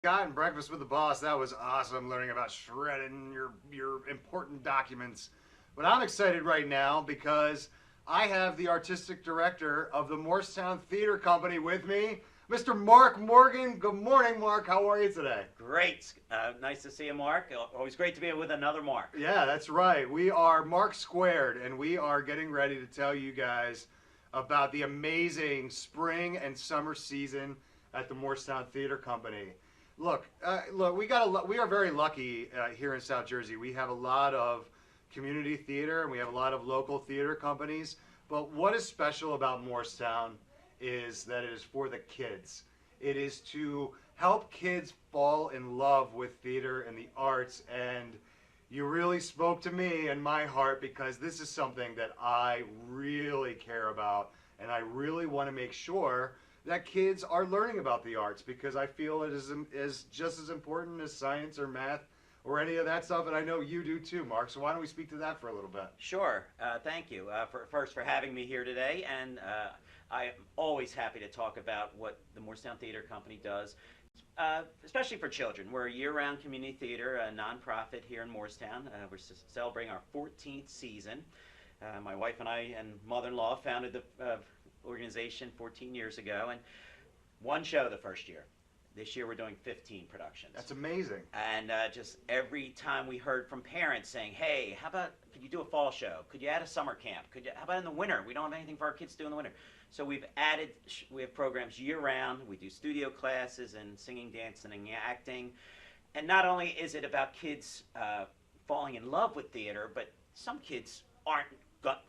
Scott and Breakfast with the Boss. That was awesome learning about shredding your important documents. But I'm excited right now because I have the artistic director of the Moorestown Theater Company with me, Mr. Mark Morgan. Good morning, Mark. How are you today? Great. Nice to see you, Mark. Always great to be with another Mark. Yeah, that's right. We are Mark Squared, and we are getting ready to tell you guys about the amazing spring and summer season at the Moorestown Theater Company. Look, we are very lucky here in South Jersey. We have a lot of community theater and we have a lot of local theater companies. But what is special about Morristown is that it is for the kids. It is to help kids fall in love with theater and the arts. And you really spoke to me and my heart because this is something that I really care about. And I really want to make sure that kids are learning about the arts because I feel it is just as important as science or math or any of that stuff, and I know you do too, Mark. So why don't we speak to that for a little bit? Sure. Thank you for having me here today, and I'm always happy to talk about what the Moorestown Theater Company does, especially for children. We're a year-round community theater, a nonprofit here in Moorestown. We're celebrating our 14th season. My wife and I and mother-in-law founded the organization 14 years ago, and one show the first year. This year we're doing 15 productions. That's amazing. And just every time we heard from parents saying, hey, how about, could you do a fall show? Could you add a summer camp? How about in the winter? We don't have anything for our kids to do in the winter. So we have programs year round. We do studio classes and singing, dancing, and acting. And not only is it about kids falling in love with theater, but some kids aren't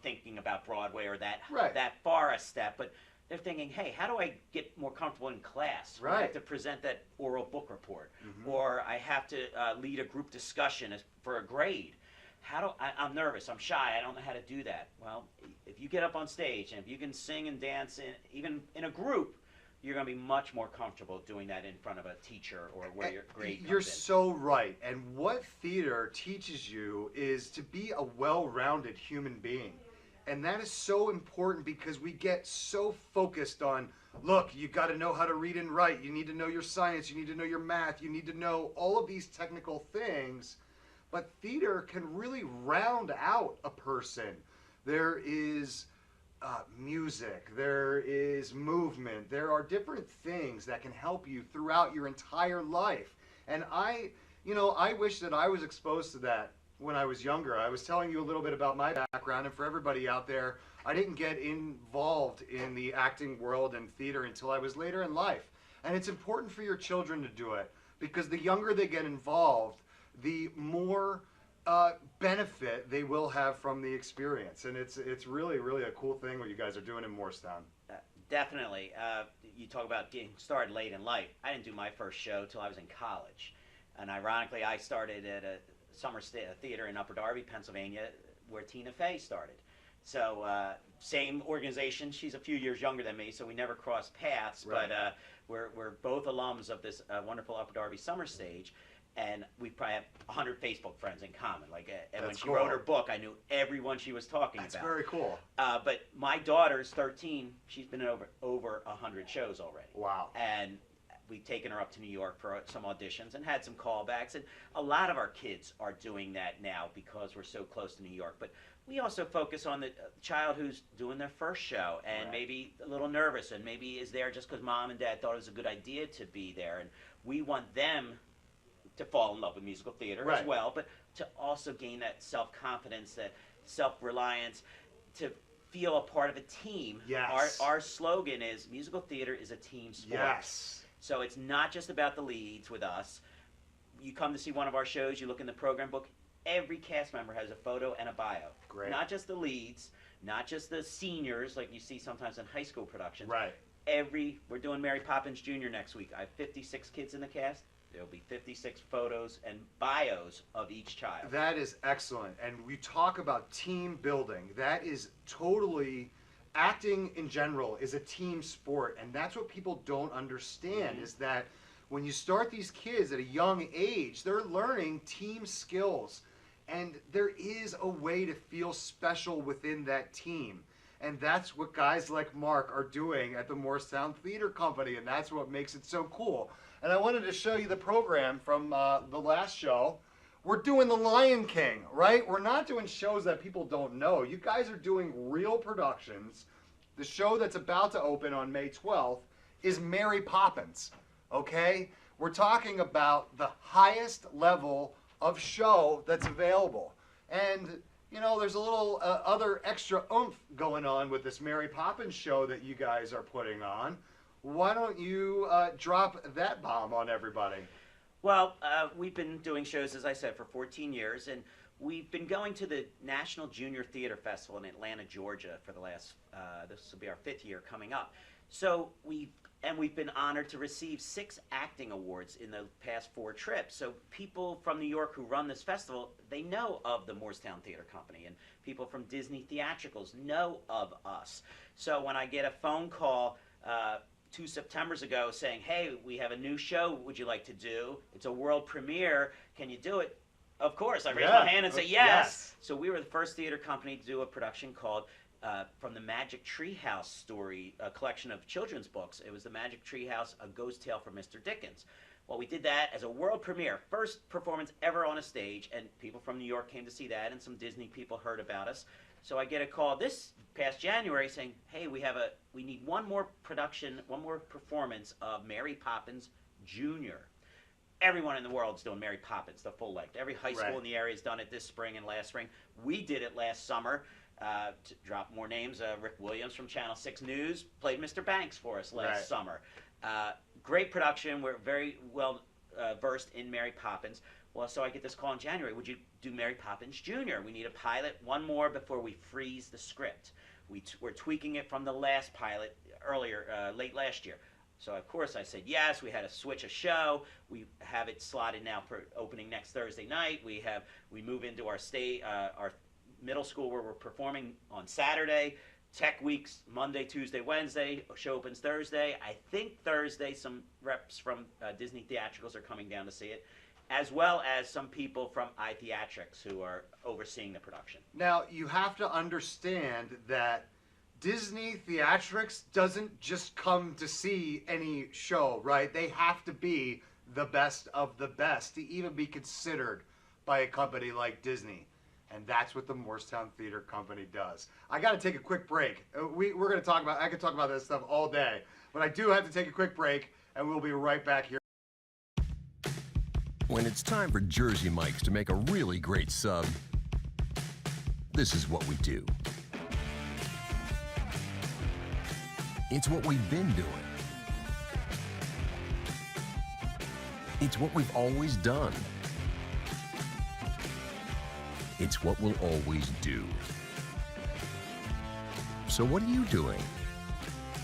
thinking about Broadway or that far a step, but they're thinking, hey, how do I get more comfortable in class? Right. I have to present that oral book report, or I have to lead a group discussion for a grade. I'm nervous, I'm shy, I don't know how to do that. Well, if you get up on stage and if you can sing and dance, even in a group, you're going to be much more comfortable doing that in front of a teacher or where your grade comes in. You're so right. And what theater teaches you is to be a well-rounded human being. And that is so important because we get so focused on, look, you got to know how to read and write. You need to know your science. You need to know your math. You need to know all of these technical things. But theater can really round out a person. There is music, there is movement, there are different things that can help you throughout your entire life. And I wish that I was exposed to that when I was younger. I was telling you a little bit about my background, and for everybody out there, I didn't get involved in the acting world and theater until I was later in life. And it's important for your children to do it because the younger they get involved, the more benefit they will have from the experience. And it's really, really a cool thing what you guys are doing in Moorestown. Definitely. You talk about getting started late in life. I didn't do my first show till I was in college. And ironically, I started at a summer theater in Upper Darby, Pennsylvania, where Tina Fey started. So same organization. She's a few years younger than me, so we never crossed paths. Right. But we're both alums of this wonderful Upper Darby summer stage. And we probably have 100 Facebook friends in common. And when she wrote her book, I knew everyone she was talking about. That's very cool. But my daughter's 13. She's been in over 100 shows already. Wow. And we've taken her up to New York for some auditions and had some callbacks. And a lot of our kids are doing that now because we're so close to New York. But we also focus on the child who's doing their first show and maybe a little nervous and maybe is there just because mom and dad thought it was a good idea to be there. And we want them to fall in love with musical theater as well, but to also gain that self-confidence, that self-reliance, to feel a part of a team. Yes. Our slogan is musical theater is a team sport. Yes. So it's not just about the leads with us. You come to see one of our shows, you look in the program book, every cast member has a photo and a bio. Great. Not just the leads, not just the seniors like you see sometimes in high school productions. Right. We're doing Mary Poppins Jr. next week. I have 56 kids in the cast. There'll be 56 photos and bios of each child. That is excellent. And we talk about team building. That is totally, acting in general is a team sport. And that's what people don't understand is that when you start these kids at a young age, they're learning team skills. And there is a way to feel special within that team. And that's what guys like Mark are doing at the Moorestown Theater Company, and that's what makes it so cool. And I wanted to show you the program from the last show. We're doing The Lion King, right? We're not doing shows that people don't know. You guys are doing real productions. The show that's about to open on May 12th is Mary Poppins, okay? We're talking about the highest level of show that's available. And, you know, there's a little other extra oomph going on with this Mary Poppins show that you guys are putting on. Why don't you drop that bomb on everybody? Well, we've been doing shows, as I said, for 14 years, and we've been going to the National Junior Theater Festival in Atlanta, Georgia for the last, this will be our 5th year coming up. So we've been honored to receive 6 acting awards in the past 4 trips. So people from New York who run this festival, they know of the Moorestown Theater Company, and people from Disney Theatricals know of us. So when I get a phone call 2 Septembers ago saying, hey, we have a new show would you like to do? It's a world premiere. Can you do it? Of course. I raise my hand and say yes. So we were the first theater company to do a production called From the Magic Treehouse Story, a collection of children's books. It was The Magic Treehouse, A Ghost Tale from Mr. Dickens. Well, we did that as a world premiere, first performance ever on a stage, and people from New York came to see that, and some Disney people heard about us. So I get a call this past January saying, hey, we need one more production, one more performance of Mary Poppins Jr. Everyone in the world is doing Mary Poppins, the full length. Every high school in the area has done it this spring and last spring. We did it last summer. To drop more names, Rick Williams from Channel 6 News played Mr. Banks for us last summer. Great production. We're very well versed in Mary Poppins. Well, so I get this call in January. Would you do Mary Poppins Jr.? We need a pilot, one more before we freeze the script. We're tweaking it from the last pilot earlier, late last year. So, of course, I said yes. We had to switch a show. We have it slotted now for opening next Thursday night. We move into our middle school where we're performing on Saturday. Tech Weeks, Monday, Tuesday, Wednesday. Show opens Thursday. I think Thursday some reps from Disney Theatricals are coming down to see it, as well as some people from iTheatrics who are overseeing the production. Now, you have to understand that Disney Theatrics doesn't just come to see any show, right? They have to be the best of the best to even be considered by a company like Disney. And that's what the Moorestown Theater Company does. I got to take a quick break. We're going to talk about, I could talk about this stuff all day, but I do have to take a quick break, and we'll be right back here. When it's time for Jersey Mike's to make a really great sub, this is what we do. It's what we've been doing. It's what we've always done. It's what we'll always do. So what are you doing?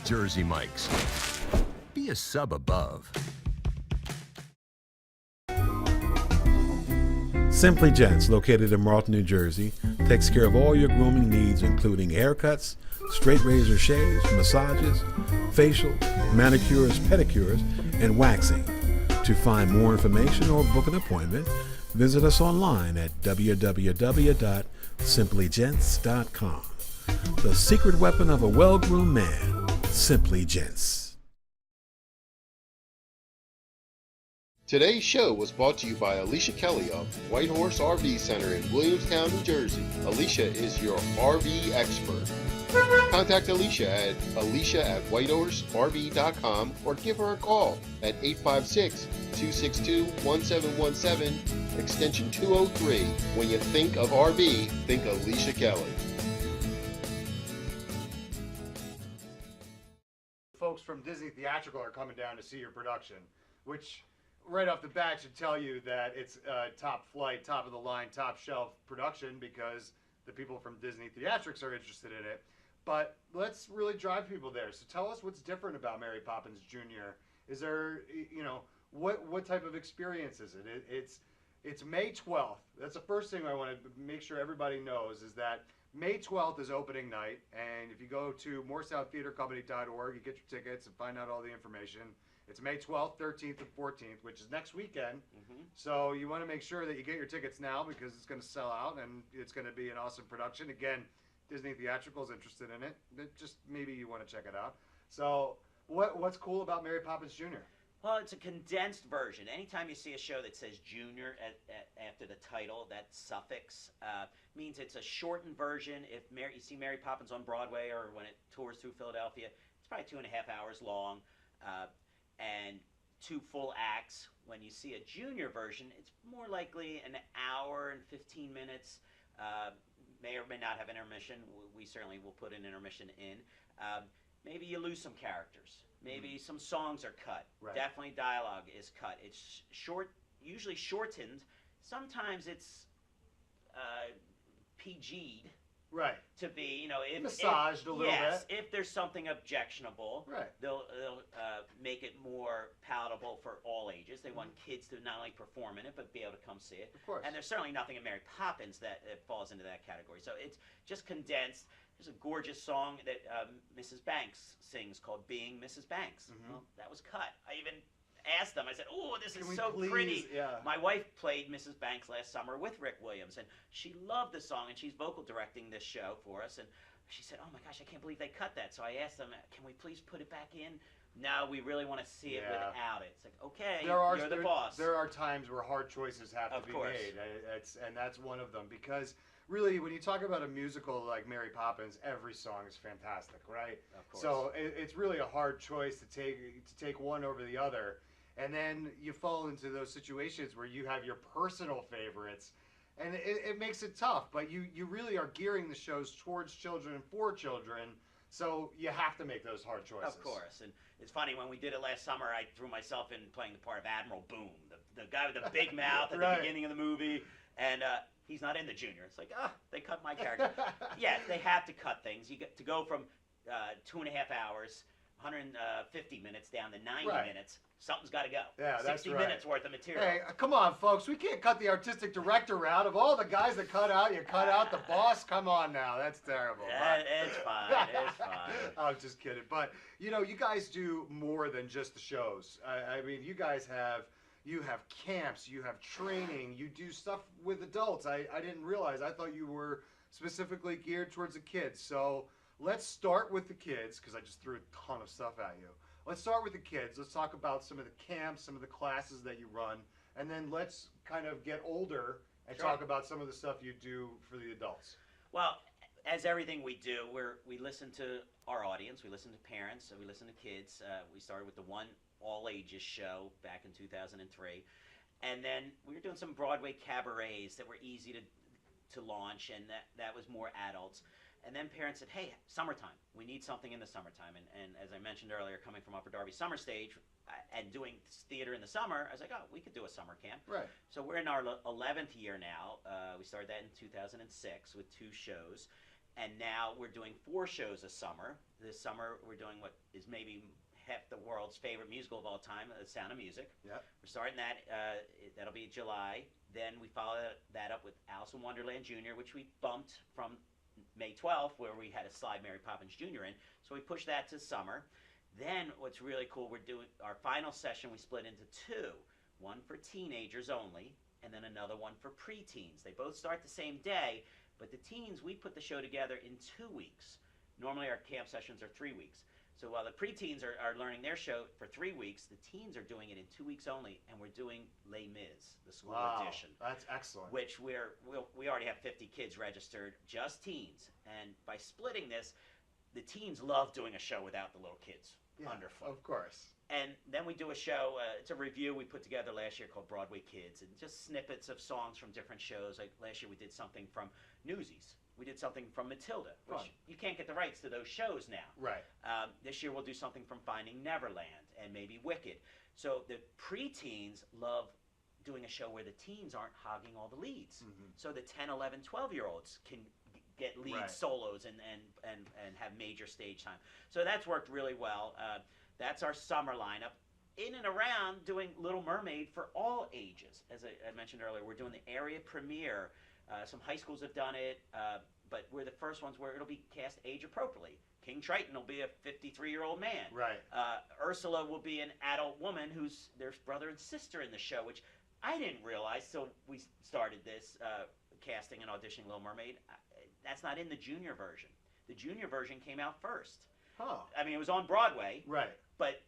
Jersey Mike's. Be a sub above. Simply Gents, located in Marlton, New Jersey, takes care of all your grooming needs, including haircuts, straight razor shaves, massages, facial, manicures, pedicures, and waxing. To find more information or book an appointment, visit us online at www.simplygents.com. The secret weapon of a well-groomed man, Simply Gents. Today's show was brought to you by Alicia Kelly of White Horse RV Center in Williamstown, New Jersey. Alicia is your RV expert. Contact Alicia at whitehorserv.com or give her a call at 856-262-1717, extension 203. When you think of RV, think Alicia Kelly. Folks from Disney Theatrical are coming down to see your production, which right off the bat should tell you that it's top flight, top of the line, top shelf production because the people from Disney Theatrics are interested in it. But let's really drive people there. So tell us what's different about Mary Poppins Jr. Is there, you know, what type of experience is it? It's May 12th. That's the first thing I want to make sure everybody knows is that May 12th is opening night. And if you go to moorestowntheatercompany.org, you get your tickets and find out all the information. It's May 12th, 13th, and 14th, which is next weekend. So you want to make sure that you get your tickets now because it's going to sell out and it's going to be an awesome production. Again, Disney Theatricals interested in it, just maybe you want to check it out. So what's cool about Mary Poppins Jr.? Well, it's a condensed version. Anytime you see a show that says Junior after the title, that suffix means it's a shortened version. If you see Mary Poppins on Broadway or when it tours through Philadelphia, it's probably 2.5 hours long and 2 full acts. When you see a junior version, it's more likely an hour and 15 minutes. May or may not have intermission. We certainly will put an intermission in. Maybe you lose some characters. Maybe some songs are cut. Right. Definitely dialogue is cut. It's short, usually shortened. Sometimes it's PG'd. Right. To be, if massaged a little yes, bit. If there's something objectionable, right, they'll make it more palatable for all ages. They want kids to not only perform in it but be able to come see it. Of course. And there's certainly nothing in Mary Poppins that falls into that category. So it's just condensed. There's a gorgeous song that Mrs. Banks sings called "Being Mrs. Banks." Well, that was cut. I even asked them. I said, "Oh, this is so pretty." Yeah. My wife played Mrs. Banks last summer with Rick Williams, and she loved the song, and she's vocal directing this show for us. And she said, "Oh my gosh, I can't believe they cut that." So I asked them, "Can we please put it back in?" No, we really want to see it without it. It's like, okay, you're the boss. There are times where hard choices have to be made, and that's one of them. Because really, when you talk about a musical like Mary Poppins, every song is fantastic, right? Of course. So it's really a hard choice to take one over the other. And then you fall into those situations where you have your personal favorites, and it makes it tough. But you really are gearing the shows towards children and for children, so you have to make those hard choices. Of course. And it's funny, when we did it last summer, I threw myself in playing the part of Admiral Boom, the guy with the big mouth at the beginning of the movie, and he's not in the junior. It's like, they cut my character. Yeah, they have to cut things. You get to go from 2.5 hours, 150 minutes down to 90 minutes. Something's got to go. Yeah, that's 60 right. minutes worth of material. Hey, come on, folks. We can't cut the artistic director out. Of all the guys that cut out, you cut out the boss. Come on now. That's terrible. It's fine. It's fine. I'm just kidding. But, you guys do more than just the shows. I mean, you guys have camps. You have training. You do stuff with adults. I didn't realize. I thought you were specifically geared towards the kids. So let's start with the kids, because I just threw a ton of stuff at you. Let's start with the kids. Let's talk about some of the camps, some of the classes that you run, and then let's kind of get older and talk about some of the stuff you do for the adults. Well, as everything we do, we listen to our audience, we listen to parents, we listen to kids. We started with the one all-ages show back in 2003, and then we were doing some Broadway cabarets that were easy to launch, and that was more adults. And then parents said, hey, summertime. We need something in the summertime. And as I mentioned earlier, coming from Upper Darby Summer Stage and doing theater in the summer, I was like, oh, we could do a summer camp. Right. So we're in our 11th year now. We started that in 2006 with 2 shows. And now we're doing 4 shows a summer. This summer we're doing what is maybe half the world's favorite musical of all time, The Sound of Music. Yep. We're starting that. That'll be July. Then we follow that up with Alice in Wonderland Jr., which we bumped from May 12th, where we had to slide Mary Poppins Jr. in. So we pushed that to summer. Then what's really cool, we're doing our final session, we split into 2. One for teenagers only, and then another one for preteens. They both start the same day, but the teens, we put the show together in 2 weeks. Normally our camp sessions are 3 weeks. So while the preteens are learning their show for 3 weeks, the teens are doing it in 2 weeks only, and we're doing Les Mis, the school edition. That's excellent. Which we already have 50 kids registered, just teens. And by splitting this, the teens love doing a show without the little kids underfoot. Of course. And then we do a show, it's a review we put together last year called Broadway Kids, and just snippets of songs from different shows. Like last year we did something from Newsies. We did something from Matilda, which you can't get the rights to those shows now. Right. This year we'll do something from Finding Neverland and maybe Wicked. So the preteens love doing a show where the teens aren't hogging all the leads. Mm-hmm. So the 10, 11, 12-year-olds can get lead solos and have major stage time. So that's worked really well. That's our summer lineup. In and around doing Little Mermaid for all ages. As I mentioned earlier, we're doing the area premiere. Some high schools have done it, but we're the first ones where it'll be cast age appropriately. King Triton will be a 53-year-old man. Right. Ursula will be an adult woman who's their brother and sister in the show, which I didn't realize till we started this. casting and auditioning Little Mermaid, that's not in the junior version. The junior version came out first. Huh. I mean, it was on Broadway. Right. But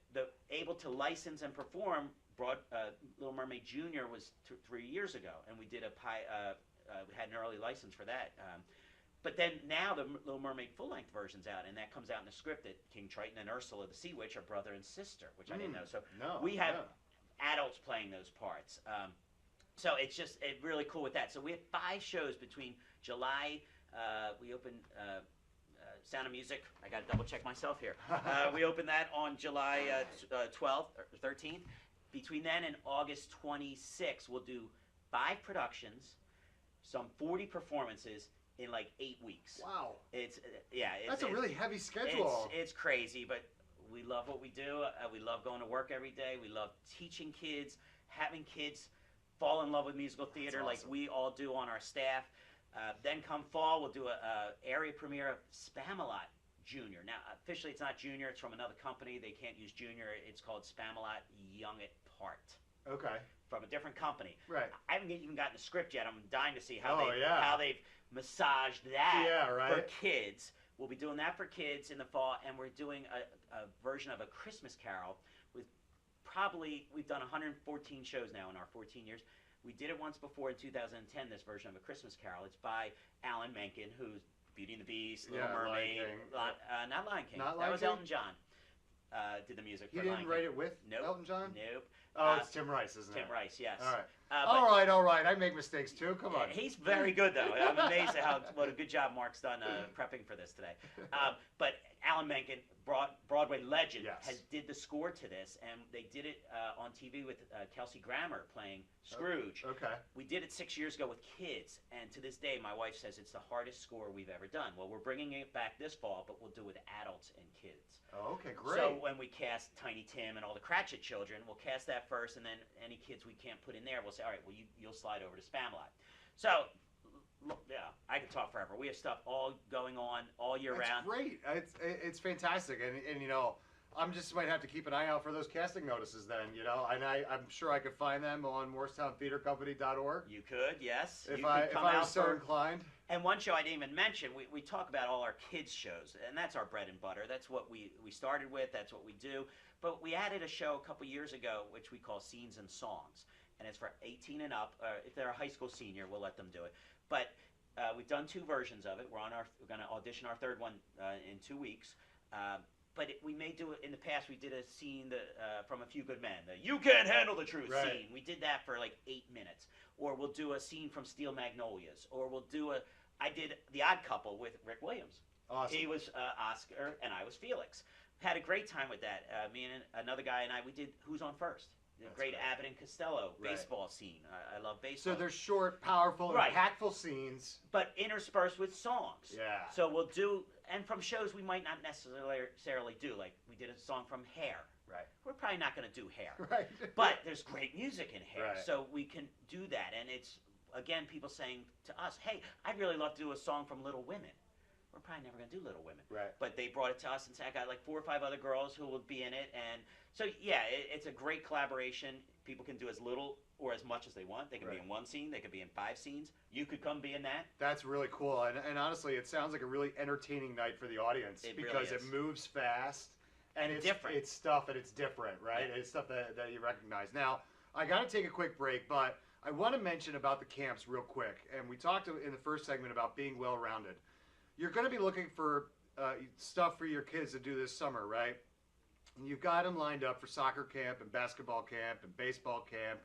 able to license and perform Little Mermaid Junior was 3 years ago, and we did we had an early license for that. But then now the Little Mermaid full-length version's out, and that comes out in the script that King Triton and Ursula the Sea Witch are brother and sister, which I didn't know. So we have adults playing those parts. So it's really cool with that. So we have 5 shows between July. We opened Sound of Music. I got to double check myself here. We opened that on July 12th or 13th. Between then and August 26th, we'll do 5 productions, some 40 performances in like 8 weeks. Wow. That's a really heavy schedule. It's crazy, but we love what we do. We love going to work every day. We love teaching kids, having kids fall in love with musical theater like we all do on our staff. Then come fall, we'll do a area premiere of Spamalot Junior. Now, officially it's not Junior. It's from another company. They can't use Junior. It's called Spamalot Young at Heart. Okay. From a different company. Right. I haven't even gotten the script yet. I'm dying to see how they've massaged that for kids. We'll be doing that for kids in the fall, and we're doing a version of A Christmas Carol with we've done 114 shows now in our 14 years. We did it once before in 2010, this version of A Christmas Carol. It's by Alan Menken, who's Beauty and the Beast, Little Mermaid. Not Lion King. That was Elton John. Did the music for Lion King. He didn't write it with Elton John? Nope. Oh, it's Tim Rice, isn't it? Tim Rice, yes. All right. All right. I make mistakes too. Come on. He's very good, though. I'm amazed at what a good job Mark's done prepping for this today. But Alan Menken, Broadway legend, did the score to this, and they did it on TV with Kelsey Grammer playing Scrooge. Okay. We did it 6 years ago with kids, and to this day, my wife says it's the hardest score we've ever done. Well, we're bringing it back this fall, but we'll do it with adults and kids. Oh, okay, great. So when we cast Tiny Tim and all the Cratchit children, we'll cast that first, and then any kids we can't put in there, we'll say, all right, well, you'll slide over to Spamalot. So, yeah, I could talk forever. We have stuff all going on all year round. That's great. It's fantastic, and you know, I'm just might have to keep an eye out for those casting notices then, you know, and I'm sure I could find them on MoorestownTheaterCompany.org. You could, yes. If I was so inclined. And one show I didn't even mention, we talk about all our kids' shows, and that's our bread and butter. That's what we started with. That's what we do. But we added a show a couple years ago, which we call Scenes and Songs, and it's for 18 and up. If they're a high school senior, we'll let them do it. But we've done 2 versions of it. We're going to audition our 3rd one in 2 weeks. But we may do it. In the past, we did a scene from A Few Good Men. The "You Can't Handle the Truth" scene. We did that for like 8 minutes. Or we'll do a scene from Steel Magnolias. Or we'll do I did The Odd Couple with Rick Williams. Awesome. He was Oscar, and I was Felix. Had a great time with that. Me and another guy and I, we did Who's on First? The great Abbott and Costello baseball scene. I love baseball. So they're short, powerful, impactful scenes. But interspersed with songs. Yeah. So we'll do, and from shows we might not necessarily do. Like we did a song from Hair. Right. We're probably not going to do Hair. Right. But there's great music in Hair. Right. So we can do that. And it's, again, people saying to us, hey, I'd really love to do a song from Little Women. We're probably never going to do Little Women. Right. But they brought it to us and said, I got like 4 or 5 other girls who will be in it. And so, yeah, it's a great collaboration. People can do as little or as much as they want. They can be in 1 scene. They could be in 5 scenes. You could come be in that. That's really cool. And honestly, it sounds like a really entertaining night for the audience. Because it moves fast. And it's different. It's stuff and it's different, right? Yeah. It's stuff that you recognize. Now, I got to take a quick break, but I want to mention about the camps real quick. And we talked in the first segment about being well-rounded. You're going to be looking for stuff for your kids to do this summer, right? And you've got them lined up for soccer camp and basketball camp and baseball camp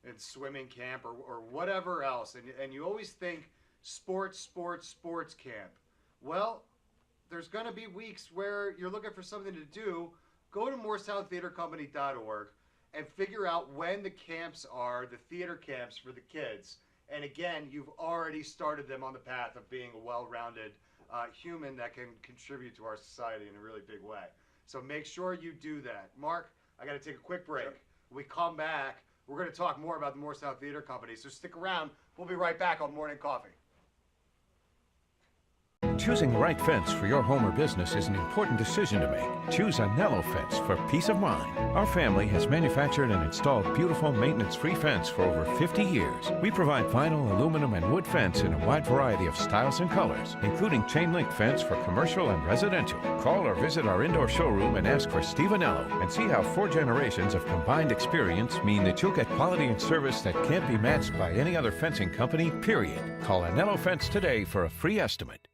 and swimming camp or whatever else. And you always think sports camp. Well, there's going to be weeks where you're looking for something to do. Go to MoorestownTheaterCompany.org and figure out when the camps are, the theater camps for the kids. And again, you've already started them on the path of being a well-rounded human that can contribute to our society in a really big way. So make sure you do that. Mark, I got to take a quick break. Sure. When we come back, we're going to talk more about the Moorestown Theater Company. So stick around. We'll be right back on Morning Coffee. Choosing the right fence for your home or business is an important decision to make. Choose a Nello fence for peace of mind. Our family has manufactured and installed beautiful maintenance-free fence for over 50 years. We provide vinyl, aluminum, and wood fence in a wide variety of styles and colors, including chain link fence for commercial and residential. Call or visit our indoor showroom and ask for Steve Anello and see how 4 generations of combined experience mean that you'll get quality and service that can't be matched by any other fencing company, period. Call Anello Fence today for a free estimate.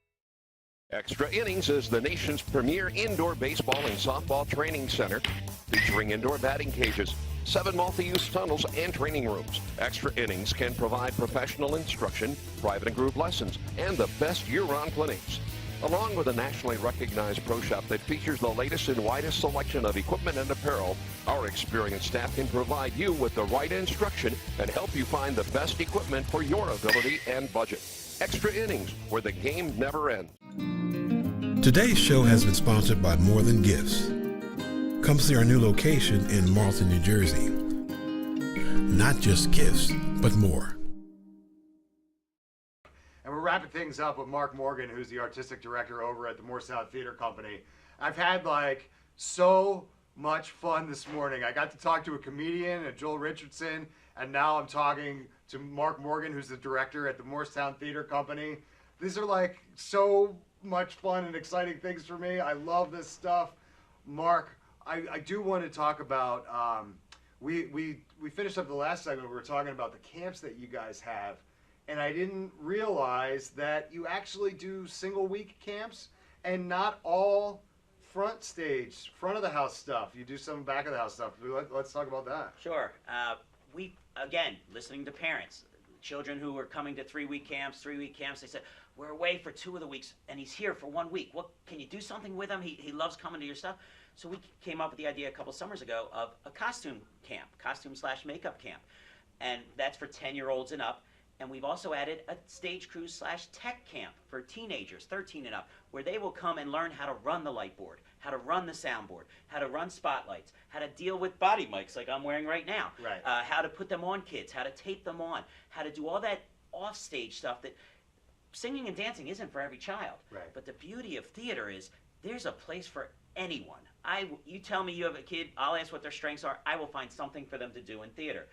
Extra Innings is the nation's premier indoor baseball and softball training center, featuring indoor batting cages, 7 multi-use tunnels, and training rooms. Extra Innings can provide professional instruction, private and group lessons, and the best year-round clinics. Along with a nationally recognized pro shop that features the latest and widest selection of equipment and apparel, our experienced staff can provide you with the right instruction and help you find the best equipment for your ability and budget. Extra Innings, where the game never ends. Today's show has been sponsored by More Than Gifts. Come see our new location in Marlton, New Jersey. Not just gifts, but more. And we're wrapping things up with Mark Morgan, who's the artistic director over at the Moorestown Theater Company. I've had so much fun this morning. I got to talk to a comedian, Joel Richardson, and now I'm talking to Mark Morgan, who's the director at the Moorestown Theater Company. These are so much fun and exciting things for me. I love this stuff. Mark, I do want to talk about, we finished up the last segment, we were talking about the camps that you guys have, and I didn't realize that you actually do single week camps and not all front of the house stuff. You do some back of the house stuff. Let's talk about that. Sure. Again, listening to parents, children who were coming to 3-week camps, they said, we're away for 2 of the weeks, and he's here for 1 week. What, can you do something with him? He loves coming to your stuff. So we came up with the idea a couple summers ago of a costume camp, costume/makeup camp. And that's for 10-year-olds and up. And we've also added a stage crew/tech camp for teenagers, 13 and up, where they will come and learn how to run the light board, how to run the soundboard, how to run spotlights, how to deal with body mics like I'm wearing right now, right. How to put them on kids, how to tape them on, how to do all that off-stage stuff that singing and dancing isn't for every child. Right. But the beauty of theater is there's a place for anyone. You tell me you have a kid, I'll ask what their strengths are, I will find something for them to do in theater.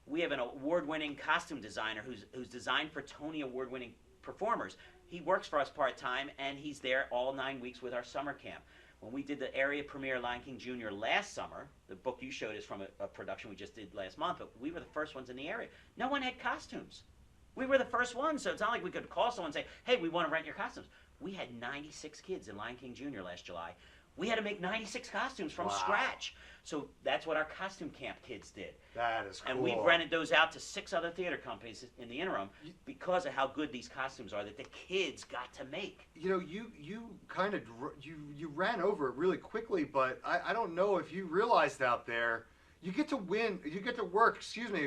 We have an award-winning costume designer who's designed for Tony Award-winning performers. He works for us part-time, and he's there all 9 weeks with our summer camp. When we did the area premiere Lion King Jr. last summer, the book you showed is from a production we just did last month, but we were the first ones in the area. No one had costumes. We were the first ones, so it's not like we could call someone and say, hey, we want to rent your costumes. We had 96 kids in Lion King Jr. last July. We had to make 96 costumes from scratch. So that's what our costume camp kids did. That is cool. And we've rented those out to 6 other theater companies in the interim because of how good these costumes are that the kids got to make. You know, you kind of you ran over it really quickly, but I don't know if you realized out there, you get to work,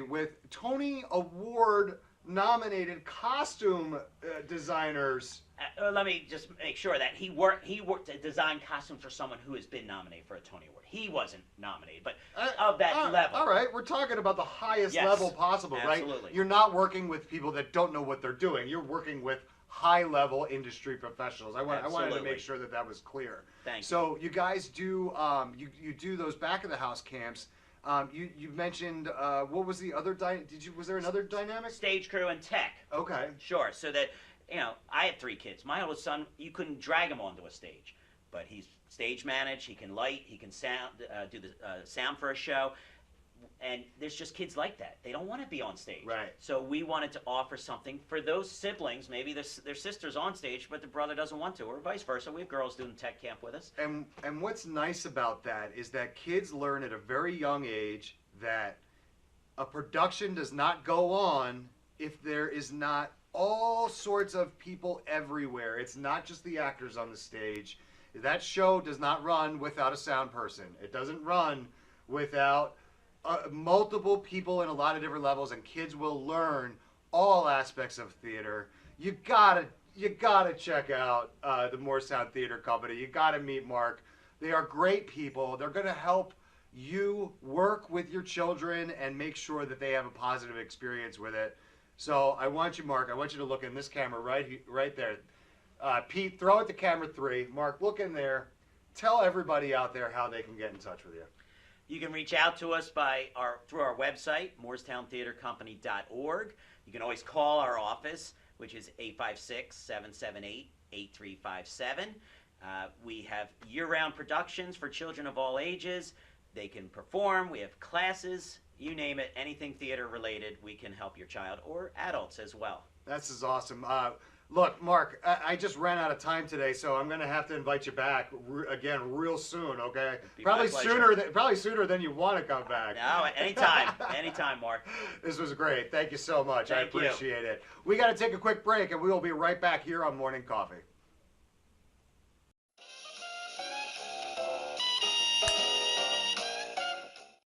with Tony Award nominated costume designers. Let me just make sure that he worked to design costumes for someone who has been nominated for a Tony Award. He wasn't nominated, but of that level. All right, we're talking about the highest level possible, absolutely. Right? You're not working with people that don't know what they're doing. You're working with high-level industry professionals. I wanted to make sure that was clear. Thank you. So you guys do you do those back of the house camps. You mentioned what was the other was there another dynamic? Stage crew and tech. Okay. Sure. So that I had 3 kids. My oldest son, you couldn't drag him onto a stage, but he's stage managed. He can light. He can sound, do the sound for a show. And there's just kids like that. They don't want to be on stage. Right. So we wanted to offer something for those siblings. Maybe their sister's on stage, but the brother doesn't want to, or vice versa. We have girls doing tech camp with us. And what's nice about that is that kids learn at a very young age that a production does not go on if there is not all sorts of people everywhere. It's not just the actors on the stage. That show does not run without a sound person. It doesn't run without multiple people in a lot of different levels, and kids will learn all aspects of theater. You gotta check out the Moorestown Theater Company. You gotta meet Mark. They are great people. They're gonna help you work with your children and make sure that they have a positive experience with it. So I want you, Mark, I want you to look in this camera right there. Pete, throw it to camera 3. Mark, look in there. Tell everybody out there how they can get in touch with you. You can reach out to us through our website, MoorestownTheaterCompany.org. You can always call our office, which is 856-778-8357. We have year-round productions for children of all ages. They can perform. We have classes. You name it, anything theater related, we can help your child or adults as well. This is awesome. Look, Mark, I just ran out of time today, so I'm going to have to invite you back again real soon, okay? Probably sooner than you want to come back. No, anytime. Anytime, Mark. This was great. Thank you so much. Thank you. I appreciate it. We got to take a quick break, and we will be right back here on Morning Coffee.